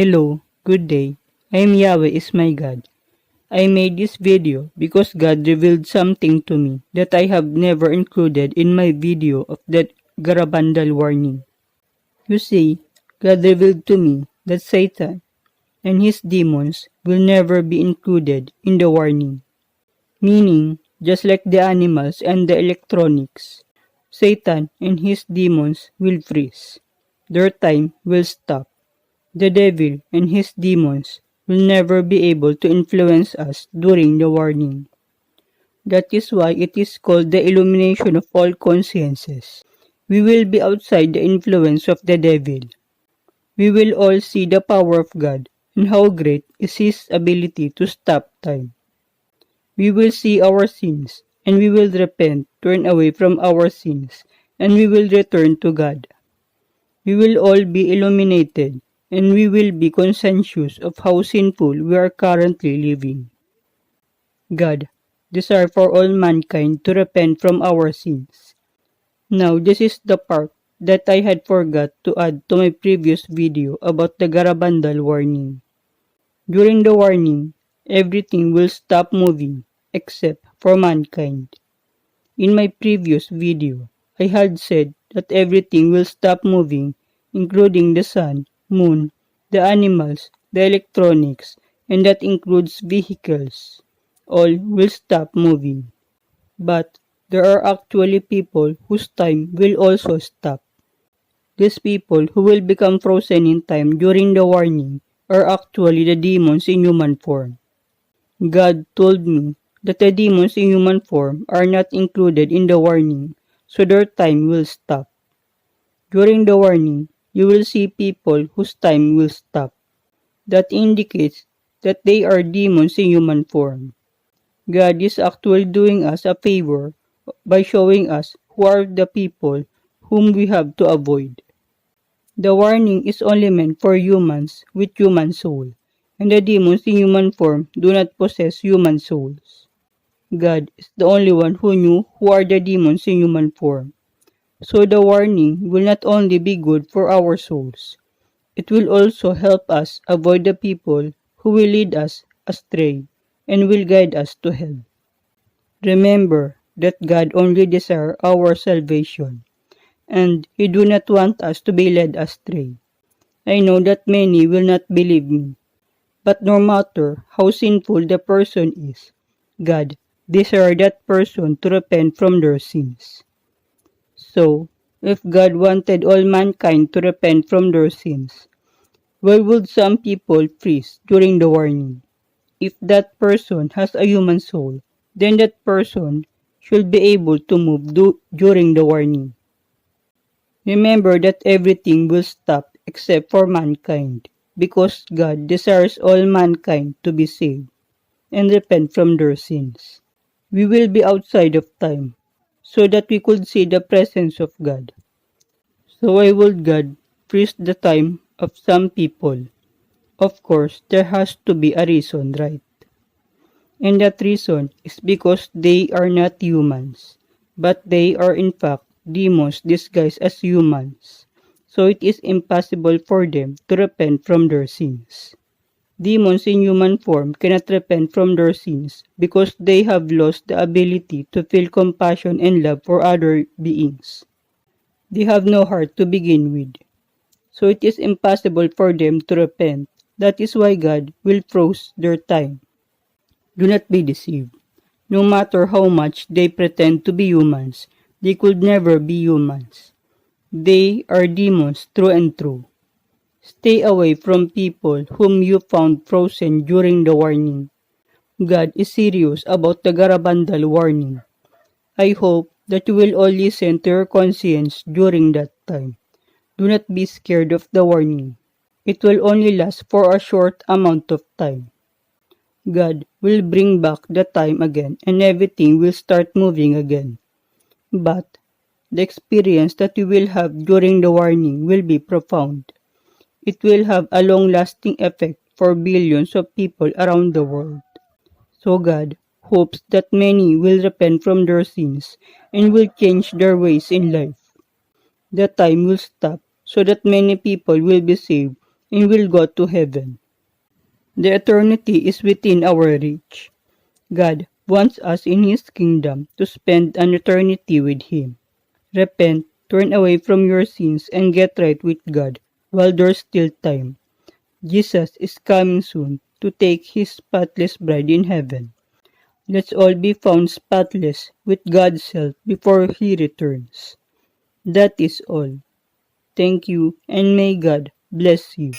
Hello, good day. I am Yahweh is my God. I made this video because God revealed something to me that I have never included in my video of that Garabandal warning. You see, God revealed to me that Satan and his demons will never be included in the warning. Meaning, just like the animals and the electronics, Satan and his demons will freeze. Their time will stop. The devil and his demons will never be able to influence us during the warning. That is why it is called the illumination of all consciences. We will be outside the influence of the devil. We will all see the power of God and how great is His ability to stop time. We will see our sins and we will repent, turn away from our sins, and we will return to God. We will all be illuminated and we will be conscious of how sinful we are currently living. God desires for all mankind to repent from our sins. Now this is the part that I had forgot to add to my previous video about the Garabandal warning. During the warning, everything will stop moving except for mankind. In my previous video, I had said that everything will stop moving, including the sun, moon, the animals, the electronics, and that includes vehicles. All will stop moving. But there are actually people whose time will also stop. These people who will become frozen in time during the warning are actually the demons in human form. God told me that the demons in human form are not included in the warning, so their time will stop. During the warning, you will see people whose time will stop. That indicates that they are demons in human form. God is actually doing us a favor by showing us who are the people whom we have to avoid. The warning is only meant for humans with human soul, and the demons in human form do not possess human souls. God is the only one who knew who are the demons in human form. So the warning will not only be good for our souls, it will also help us avoid the people who will lead us astray and will guide us to hell. Remember that God only desires our salvation, and He do not want us to be led astray. I know that many will not believe me, but no matter how sinful the person is, God desires that person to repent from their sins. So, if God wanted all mankind to repent from their sins, why would some people freeze during the warning? If that person has a human soul, then that person should be able to move during the warning. Remember that everything will stop except for mankind, because God desires all mankind to be saved and repent from their sins. We will be outside of time, so that we could see the presence of God. So why would God freeze the time of some people? Of course, there has to be a reason, right? And that reason is because they are not humans, but they are in fact demons disguised as humans. So it is impossible for them to repent from their sins. Demons in human form cannot repent from their sins because they have lost the ability to feel compassion and love for other beings. They have no heart to begin with. So it is impossible for them to repent. That is why God will freeze their time. Do not be deceived. No matter how much they pretend to be humans, they could never be humans. They are demons through and through. Stay away from people whom you found frozen during the warning. God is serious about the Garabandal warning. I hope that you will all listen to your conscience during that time. Do not be scared of the warning. It will only last for a short amount of time. God will bring back the time again and everything will start moving again. But the experience that you will have during the warning will be profound. It will have a long-lasting effect for billions of people around the world. So God hopes that many will repent from their sins and will change their ways in life. The time will stop so that many people will be saved and will go to heaven. The eternity is within our reach. God wants us in His kingdom to spend an eternity with Him. Repent, turn away from your sins, and get right with God while there's still time. Jesus is coming soon to take His spotless bride in heaven. Let's all be found spotless with God's help before He returns. That is all. Thank you, and may God bless you.